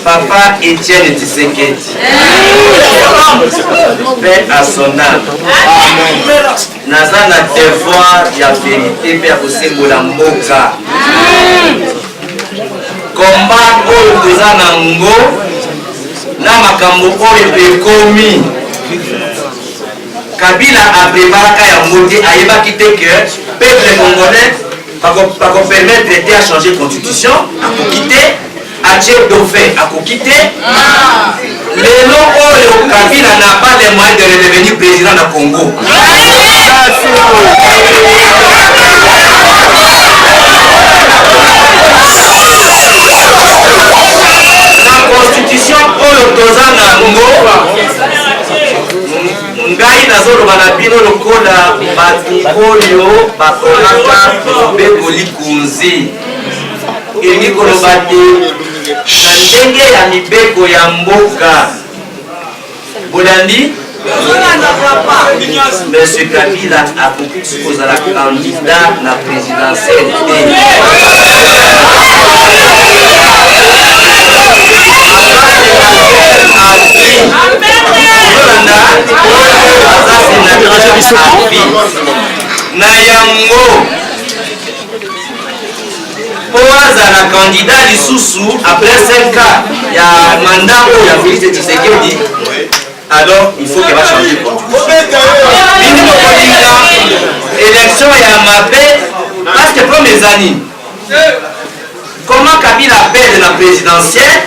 Papa Étienne Tshisekedi. Paix à son âme. Naza na devoir ya vérité pe ya kosembola mboka. Combat oyo toza nango na makambo oyo ekomi. Kabila apreparaka yango te ayebaki te que peuple congolais va permettre traité à changer constitution, à quitter, à chef dauphin, à quitter. Les noms oyo Kabila n'a pas les moyens de redevenir président du Congo. La constitution oyo toza nango ngai nazoloba na bino lokola bato oyo bakolaka mobeko likunzi elingi koloba te na ndenge ya mibeko ya mboka bolandi Monsieur Kabila akoki kozala candidat na présidentielle na yango po azala candidat lisusu après 5 ans ya mandat oyo ya Félix Tshisekedi, alors il faut qu'elle va changer de constitution. Élection ya mabe parce que pour mes années comment Kabila perd la présidentielle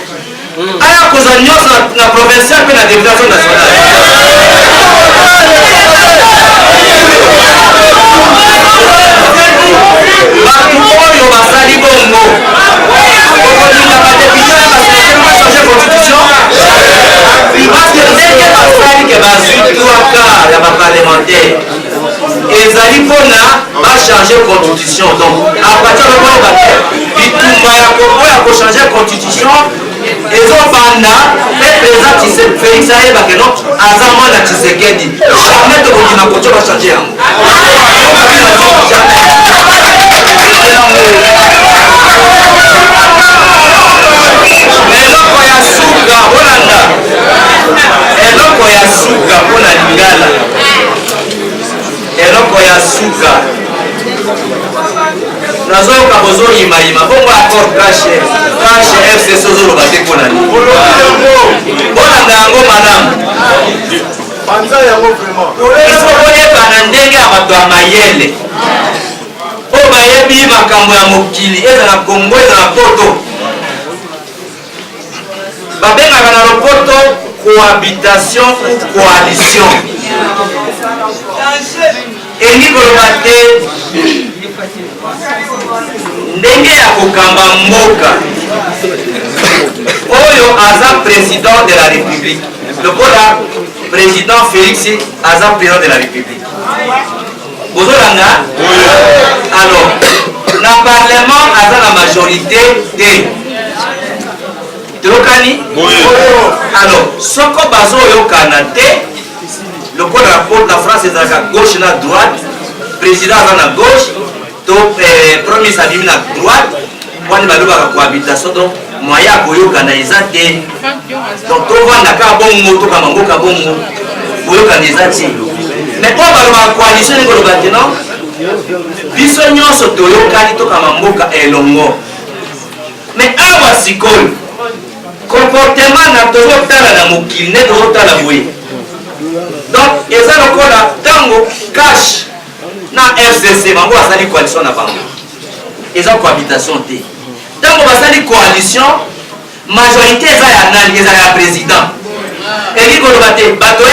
aya kozala nyonso na provincial mpe na députation nationale. Bato oyo basali bongo okolinga badepute na basénateur bachange constitution parce que ndenge basali ke bazwitwaka ya baparlementaire ezali mpona bachange constitution. Donc apartir lokoyeba te bitumba ya kongo ya kochange constitution ezobanda mpe président Félix ayebake no aza mwana Tshisekedi jamais tokokima koco bachange yango. Eloko ya suka bolanda, eloko ya suka mpona lingala, eloko ya suka nazoyoka bozoyimayima bongo accord kashe FCC ozoloba te mpona nini bolanda yango malamu iso boyebana ndenge ya bato ya mayele oyo bayebi makambo ya mokili eza na Kongo eza na poto babengaka na lopoto cohabitation ou coalition elingi koloba te ndenge ya kokamba mboka oyo aza président de la République lokola président Félix aza président de la République bozolanga alors na parlement aza na majorité te tokani alors soko bazoyokana te lokola rapport la France ezalaka gauche na droite président aza na gauche to premier ministre abimi na droite wani balobaka cohabitation donc moyen ya koyokana eza te donc tovanda kaka bongo tokamba mboka bongo boyokana eza te mais oyo balobaka coalition ndenge oloba te non biso nyonso toyokani tokamba mboka elongo mais awa sikoyo comportement na tozotala na mokili nde tozotala boye donc eza lokola ntango cash na FCC bango basali coalition na bango eza cohabitation te ntango basali coalition majorité eza ya nani eza ya président elingi koloba te bato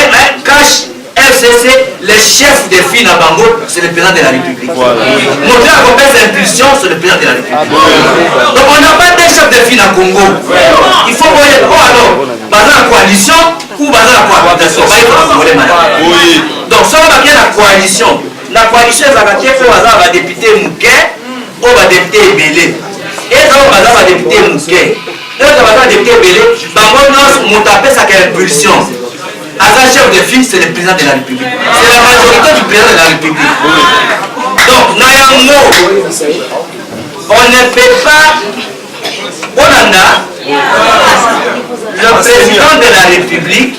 cash FCC le chef de file na bango c'est le président de la République moto ya kopesa impulsion c'est le président de la République donc on n'a pas de chef de file na Congo il faut voyer oh alors baza na coalition ou baza na cohabitation bayeba kongole malade donc soko bakie na coalition ezalaka te mpe baza na badepute moke oyo badepute ebele eza oyo baza badepute moke eza baza badepute ebele bango nyonso moto apesaka impulsion aza chef de file c'est le président de la République c'est la majorité du président de la République donc na yango on ne peut pas bolanda président de la République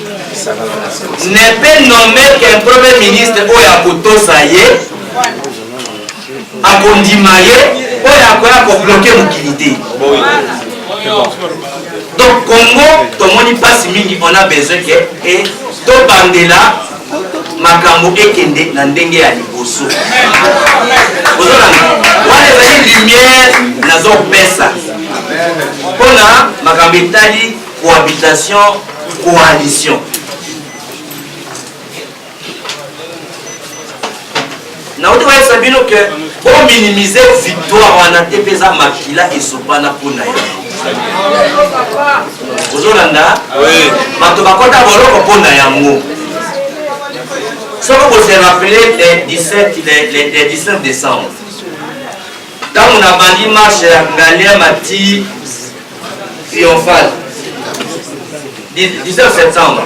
ne peut nommer qu'un premier ministre oya kotosa ye akondima ye oya koya kobloke mokili te. Donc Congo tomoni pasi mingi, on a besoin que et to bandela makambo ekende na ndenge ya liboso. Wana ezali lumière nazo pesa mpona makambo etali cohabitation coalition. Nauti koyebisa bino ke ominimize victoire wana te mpeza makila esopana mpona yo. Ozolanda bato bakota boloko mpona yango. Soki vous vous rappelez les 19 décembre, quand on a bandi marche à Galère Mati triomphale, 19 septembre,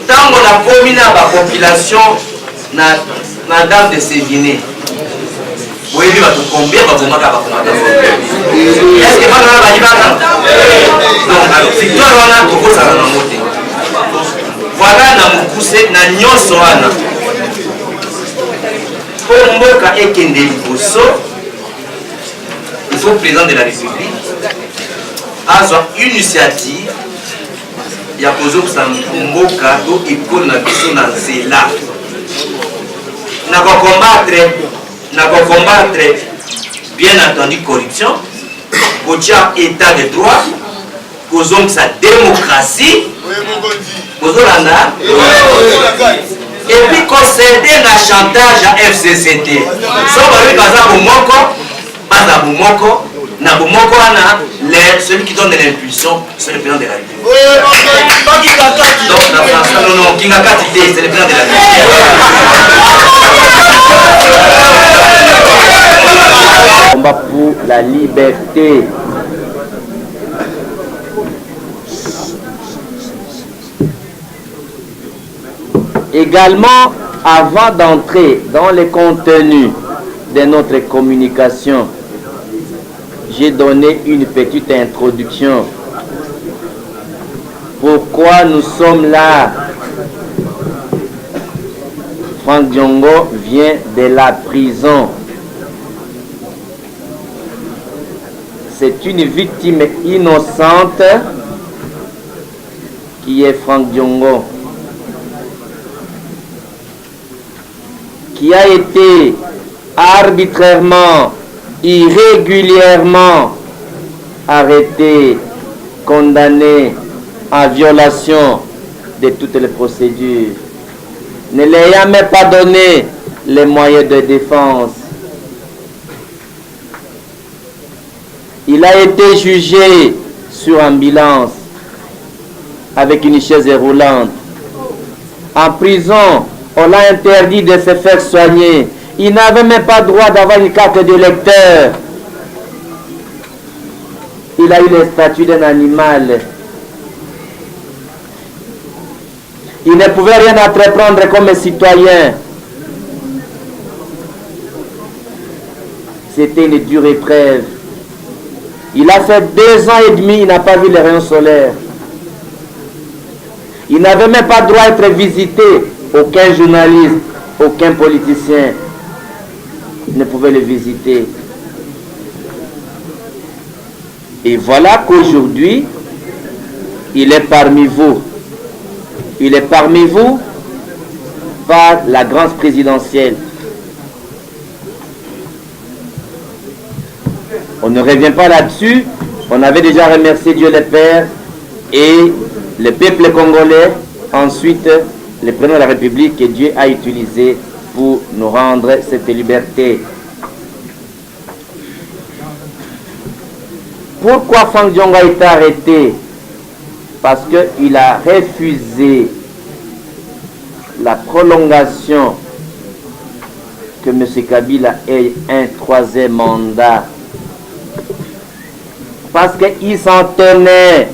quand on a commis la population na dame de Sévigné, vous voyez combien va vous marquer à est-ce que vous avez non, alors, victoire on a beaucoup ça dans monté. Voilà na mukuse na nyonso wana. Pour mboka ekende liboso, il faut le président de la République avoir une initiative ya kozokisa mboka to ekolo na biso na nzela na combattre bien entendu corruption, kotia état de droit, kozongisa démocratie, et puis concéder la chantage à FCCT. So celui qui donne de l'impulsion, c'est le président de la République. Donc la France, non, Kingakati, c'est le président de la République. Combat pour la liberté. Également, avant d'entrer dans les contenus de notre communication, j'ai donné une petite introduction. Pourquoi nous sommes là? Franck Diongo vient de la prison. C'est une victime innocente qui est Franck Diongo, qui a été arbitrairement, irrégulièrement arrêté, condamné en violation de toutes les procédures, ne l'ayant même pas donné les moyens de défense. Il a été jugé sur ambulance avec une chaise roulante. En prison, on l'a interdit de se faire soigner. Il n'avait même pas droit d'avoir une carte de lecteur. Il a eu le statut d'un animal. Il ne pouvait rien entreprendre comme citoyen. C'était une dure épreuve. Il a fait 2 ans et demi, il n'a pas vu les rayons solaires. Il n'avait même pas droit d'être visité. Aucun journaliste, aucun politicien ne pouvait le visiter. Et voilà qu'aujourd'hui, il est parmi vous. Il est parmi vous par la grâce présidentielle. On ne revient pas là-dessus. On avait déjà remercié Dieu le Père et le peuple congolais. Ensuite, le président de la République que Dieu a utilisé pour nous rendre cette liberté. Pourquoi Franck Diongo a été arrêté? Parce qu'il a refusé la prolongation que M. Kabila ait un 3e mandat. Parce qu'il s'en tenait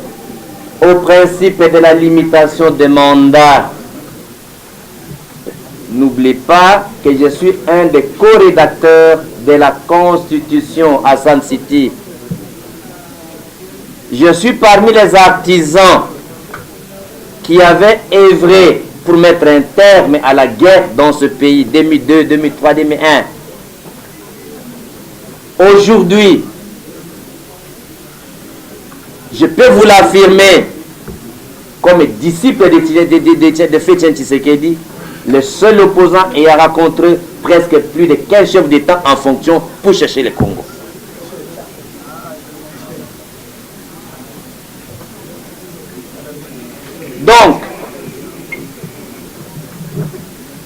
au principe de la limitation des mandats. N'oubliez pas que je suis un des co-rédacteurs de la Constitution à Sun City. Je suis parmi les artisans qui avait œuvré pour mettre un terme à la guerre dans ce pays, 2002, 2003, 2001. Aujourd'hui, je peux vous l'affirmer, comme disciple de Fétien Tshisekedi, le seul opposant ayant rencontré presque plus de 15 chefs d'État en fonction pour chercher le Congo. Donc,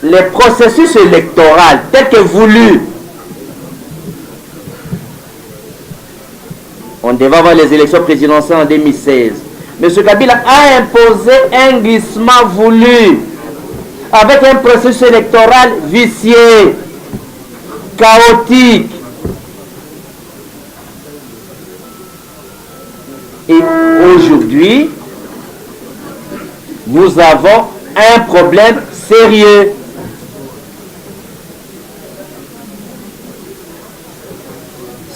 les processus électoraux tels que voulus, on devait avoir les élections présidentielles en 2016. M. Kabila a imposé un glissement voulu avec un processus électoral vicié, chaotique. Et aujourd'hui, nous avons un problème sérieux.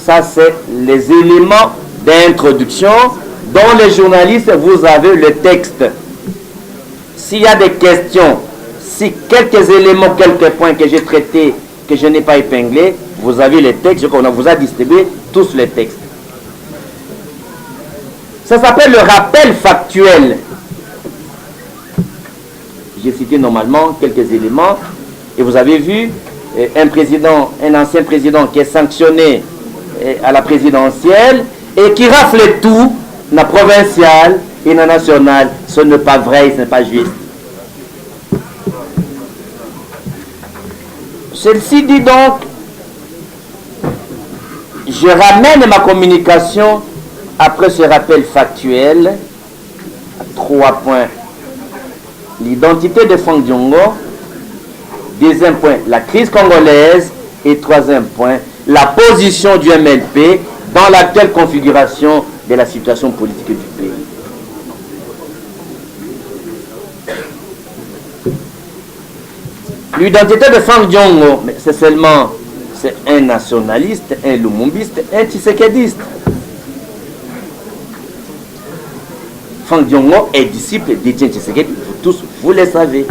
Ça, c'est les éléments d'introduction dont les journalistes, vous avez le texte. S'il y a des questions, si quelques éléments, quelques points que j'ai traités, que je n'ai pas épinglés, vous avez les textes, on vous a distribué tous les textes. Ça s'appelle le rappel factuel. J'ai cité normalement quelques éléments et vous avez vu un ancien président qui est sanctionné à la présidentielle et qui rafle tout, la provinciale et la nationale. Ce n'est pas vrai, ce n'est pas juste. Celle-ci dit donc, je ramène ma communication après ce rappel factuel à 3 points. L'identité de Franck Diongo, deuxième point, la crise congolaise, et troisième point, la position du MLP dans l'actuelle configuration de la situation politique du pays. L'identité de Franck Diongo, c'est seulement, c'est un nationaliste, un lumumbiste, un tshisekediste. Franck Diongo est disciple d'Étienne Tshisekedi, vous tous, vous le savez.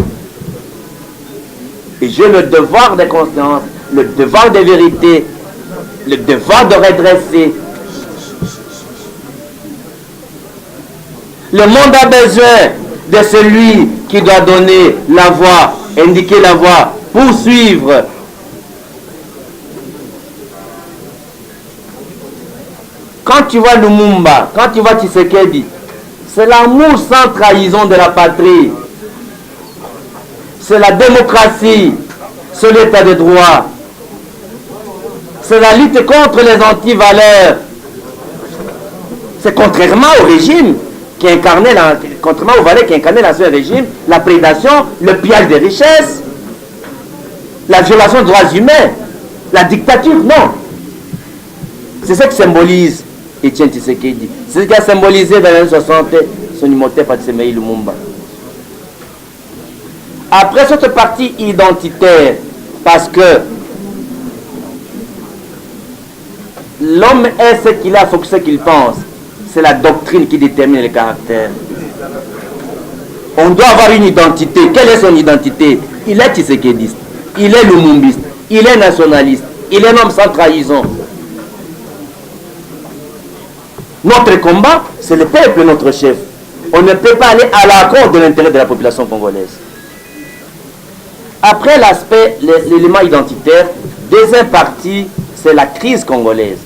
Et j'ai le devoir de conscience, le devoir de vérité, le devoir de redresser. Le monde a besoin de celui qui doit donner la voie, indiquer la voie, poursuivre. Quand tu vois Lumumba, quand tu vois Tshisekedi, c'est l'amour sans trahison de la patrie. C'est la démocratie, c'est l'état de droit. C'est la lutte contre les antivaleurs. C'est contrairement au régime qui incarnait, contrairement aux valeurs qui incarnaient l'ancien régime, la prédation, le pillage des richesses, la violation des droits humains, la dictature, non. C'est ça qui symbolise Étienne Tshisekedi. C'est ce qui a symbolisé dans les années 60 son immoté Patsemei Lumumba. Après cette partie identitaire, parce que l'homme est ce qu'il a, il faut que ce qu'il pense. C'est la doctrine qui détermine le caractère. On doit avoir une identité. Quelle est son identité? Il est tshisekediste, il est lumumbiste, il est nationaliste, il est un homme sans trahison. Notre combat, c'est le peuple, notre chef. On ne peut pas aller à l'encontre de l'intérêt de la population congolaise. Après l'aspect, l'élément identitaire, deuxième partie, c'est la crise congolaise.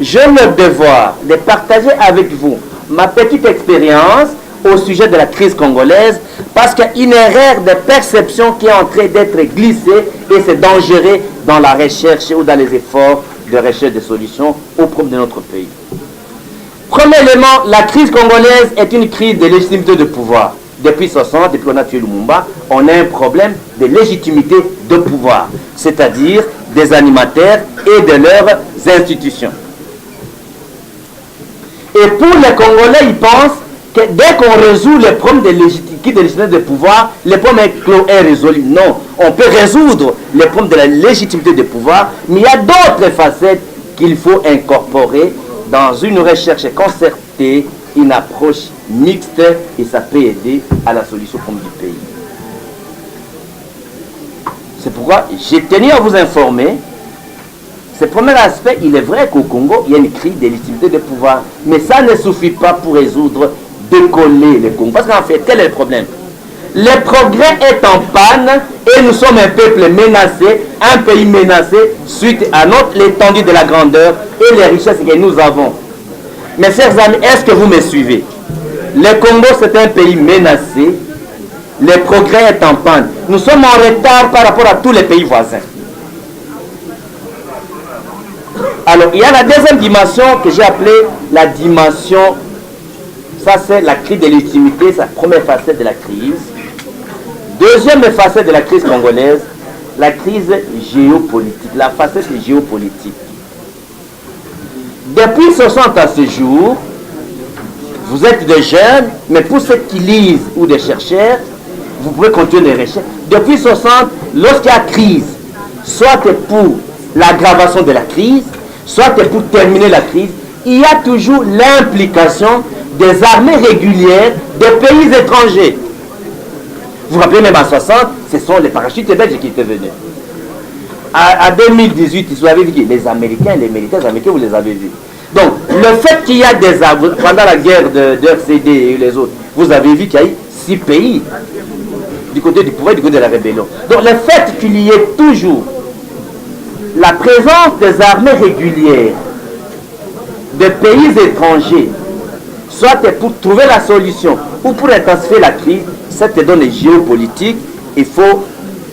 J'ai le devoir de partager avec vous ma petite expérience au sujet de la crise congolaise parce qu'il y a une erreur de perception qui est en train d'être glissée et c'est dangereux dans la recherche ou dans les efforts de recherche de solutions au problème de notre pays. Premièrement, la crise congolaise est une crise de légitimité de pouvoir. Depuis 60, depuis qu'on a tué Lumumba, on a un problème de légitimité de pouvoir, c'est-à-dire des animateurs et de leurs institutions. Et pour les Congolais, ils pensent que dès qu'on résout les problèmes de légitimité de pouvoir, le problème est résolu. Non, on peut résoudre les problèmes de la légitimité de pouvoir, mais il y a d'autres facettes qu'il faut incorporer dans une recherche concertée une approche mixte et ça peut aider à la solution du pays. C'est pourquoi j'ai tenu à vous informer. Ce premier aspect, il est vrai qu'au Congo, il y a une crise de légitimité de pouvoir. Mais ça ne suffit pas pour résoudre, décoller le Congo. Parce qu'en fait, quel est le problème? Le progrès est en panne et nous sommes un peuple menacé, un pays menacé suite à l'étendue de la grandeur et les richesses que nous avons. Mes chers amis, est-ce que vous me suivez? Le Congo, c'est un pays menacé. Le progrès est en panne. Nous sommes en retard par rapport à tous les pays voisins. Alors, il y a la deuxième dimension que j'ai appelée la dimension, ça c'est la crise de légitimité, c'est la première facette de la crise. Deuxième facette de la crise congolaise, la crise géopolitique, la facette géopolitique. Depuis 60 à ce jour, vous êtes des jeunes, mais pour ceux qui lisent ou des chercheurs, vous pouvez continuer les recherches. Depuis 60, lorsqu'il y a crise, soit pour l'aggravation de la crise, soit pour terminer la crise, il y a toujours l'implication des armées régulières des pays étrangers. Vous vous rappelez, même en 60, ce sont les parachutistes belges qui étaient venus. À 2018, vous avez vu les Américains, les militaires américains, vous les avez vus. Donc, le fait qu'il y a des armes, pendant la guerre de RCD et les autres, vous avez vu qu'il y a eu 6 pays du côté du pouvoir et du côté de la rébellion. Donc, le fait qu'il y ait toujours la présence des armées régulières des pays étrangers, soit pour trouver la solution ou pour intensifier la crise, cette donne géopolitique, il faut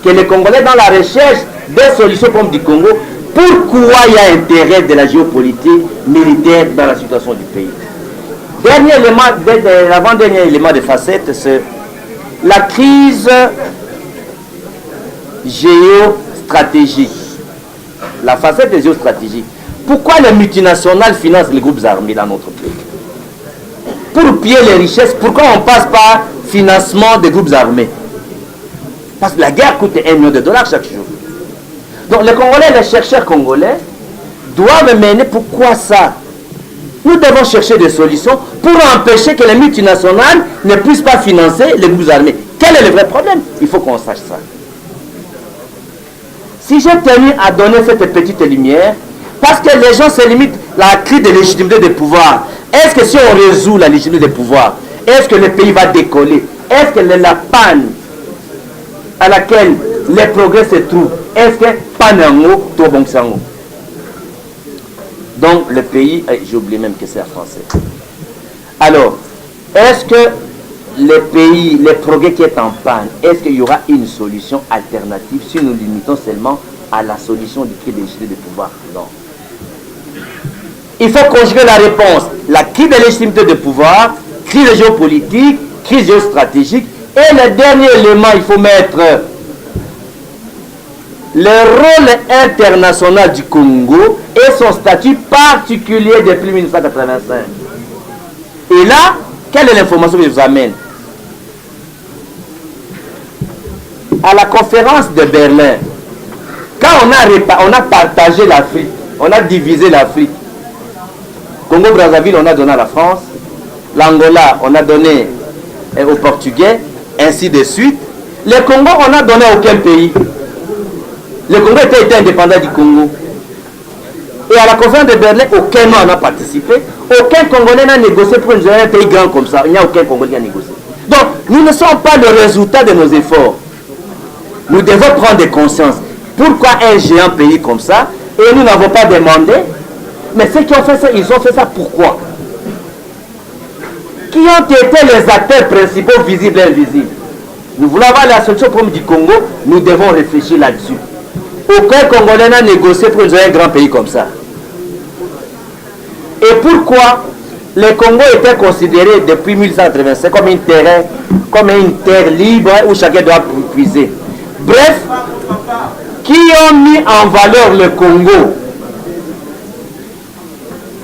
que les Congolais, dans la recherche des solutions comme du Congo, pourquoi il y a intérêt de la géopolitique militaire dans la situation du pays. Dernier élément, l'avant-dernier élément de facette, c'est la crise géostratégique. La facette géostratégique. Pourquoi les multinationales financent les groupes armés dans notre pays? Pour piller les richesses, pourquoi on passe par financement des groupes armés? Parce que la guerre coûte $1 million chaque jour. Donc les Congolais, les chercheurs congolais doivent mener pourquoi ça. Nous devons chercher des solutions pour empêcher que les multinationales ne puissent pas financer les groupes armés. Quel est le vrai problème? Il faut qu'on sache ça. Si j'ai tenu à donner cette petite lumière, parce que les gens se limitent à la crise de légitimité des pouvoirs. Est-ce que si on résout la légitimité des pouvoirs, est-ce que le pays va décoller? Est-ce que la panne à laquelle les progrès se trouvent, est-ce que panango tout bon sango? Donc le pays, j'ai oublié même que c'est en français. Alors, est-ce que le pays, les progrès qui est en panne, est-ce qu'il y aura une solution alternative si nous limitons seulement à la solution du crise de légitimité des pouvoirs? Non. Il faut conjuguer la réponse. La crise de légitimité de pouvoir, crise géopolitique, crise géostratégique. Et le dernier élément, il faut mettre le rôle international du Congo et son statut particulier depuis 1985. Et là, quelle est l'information que je vous amène? À la conférence de Berlin, quand on a partagé l'Afrique, on a divisé l'Afrique, Congo-Brazzaville, on a donné à la France. L'Angola, on a donné aux Portugais, ainsi de suite. Le Congo, on a donné à aucun pays. Le Congo était indépendant du Congo. Et à la conférence de Berlin, aucun n'a participé. Aucun Congolais n'a négocié pour un pays grand comme ça. Il n'y a aucun Congolais qui a négocié. Donc, nous ne sommes pas le résultat de nos efforts. Nous devons prendre conscience. Pourquoi un géant pays comme ça? Et nous n'avons pas demandé. Mais ceux qui ont fait ça, ils ont fait ça pourquoi? Qui ont été les acteurs principaux, visibles et invisibles? Nous voulons avoir la solution comme du Congo, nous devons réfléchir là-dessus. Aucun Congolais n'a négocié pour un grand pays comme ça. Et pourquoi le Congo était considéré depuis 1885 comme une terre libre où chacun doit puiser? Bref, qui ont mis en valeur le Congo?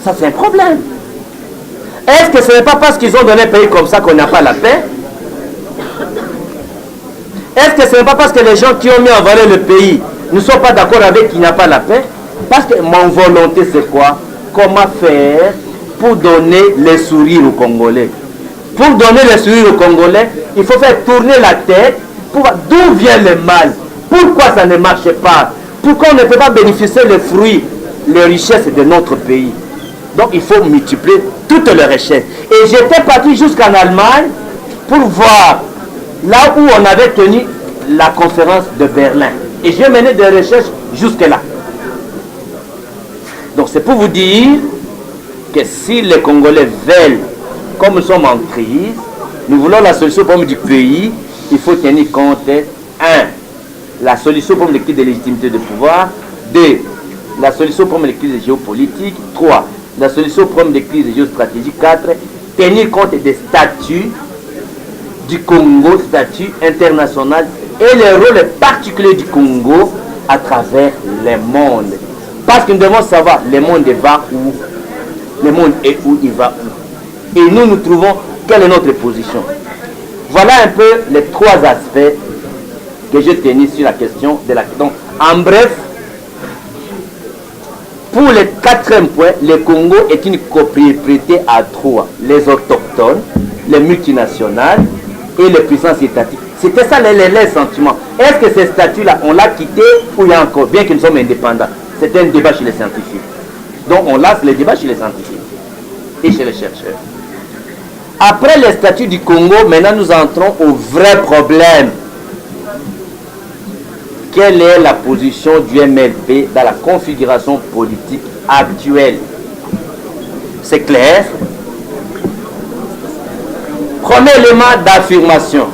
Ça, c'est un problème. Est-ce que ce n'est pas parce qu'ils ont donné un pays comme ça qu'on n'a pas la paix? Est-ce que ce n'est pas parce que les gens qui ont mis en valeur le pays ne sont pas d'accord avec qu'il n'y a pas la paix? Parce que mon volonté, c'est quoi? Comment faire pour donner les sourires aux Congolais. Pour donner les sourires aux Congolais, il faut faire tourner la tête pour voir d'où vient le mal. Pourquoi ça ne marche pas? Pourquoi on ne peut pas bénéficier les fruits, les richesses de notre pays? Donc il faut multiplier toutes les richesses. Et j'étais parti jusqu'en Allemagne pour voir là où on avait tenu la conférence de Berlin. Et j'ai mené des recherches jusque-là. Donc c'est pour vous dire que si les Congolais veulent, comme nous sommes en crise, nous voulons la solution au problème du pays, il faut tenir compte, 1, la solution au problème de légitimité de pouvoir, 2, la solution au problème de crise géopolitique, 3, la solution au problème de crise géostratégique, 4, tenir compte des statuts du Congo, statut international et le rôle particulier du Congo à travers le monde. Parce que nous devons savoir le monde va où, le monde est où, il va où. Et nous trouvons quelle est notre position. Voilà un peu les 3 aspects que je tenais sur la question de la... Donc, en bref, pour le 4e point, le Congo est une copropriété à 3. Les autochtones, les multinationales et les puissances étatiques. C'était ça les sentiments. Est-ce que ces statuts-là, on l'a quitté ou il y a encore, bien que nous sommes indépendants? C'est un débat chez les scientifiques. Donc on lance les débats chez les scientifiques et chez les chercheurs. Après les statuts du Congo, maintenant nous entrons au vrai problème. Quelle est la position du MLP dans la configuration politique actuelle? C'est clair. Premier élément d'affirmation.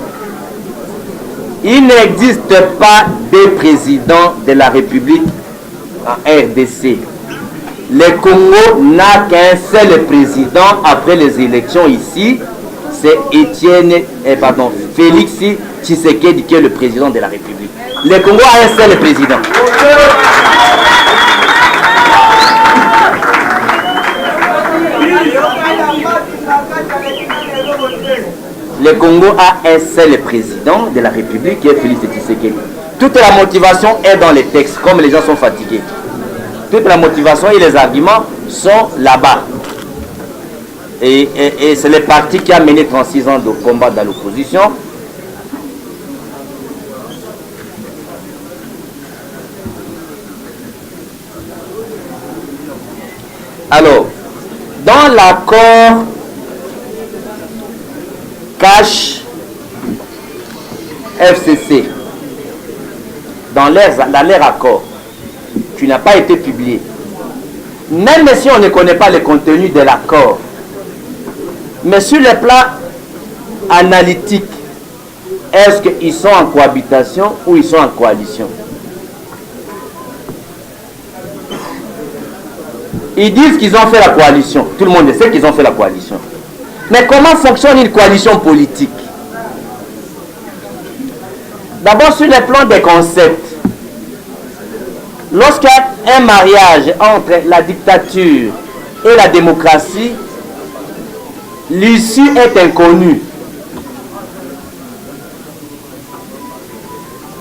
Il n'existe pas de président de la République en RDC. Le Congo n'a qu'un seul président après les élections ici. C'est Félix Tshisekedi qui est le président de la République. Le Congo a un seul président. Le Congo a un seul président de la République qui est Félix Tshisekedi. Toute la motivation est dans les textes, comme les gens sont fatigués. Toute la motivation et les arguments sont là-bas. Et c'est le parti qui a mené 36 ans de combat dans l'opposition. Alors, dans l'accord Cash FCC, dans leur accord, qui n'a pas été publié, même si on ne connaît pas le contenu de l'accord, mais sur le plan analytique, est-ce qu'ils sont en cohabitation ou ils sont en coalition? Ils disent qu'ils ont fait la coalition. Tout le monde sait qu'ils ont fait la coalition. Mais comment fonctionne une coalition politique? D'abord sur le plan des concepts. Lorsqu'il y a un mariage entre la dictature et la démocratie, l'issue est inconnue.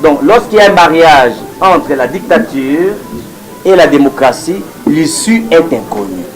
Donc lorsqu'il y a un mariage entre la dictature et la démocratie, l'issue est inconnue.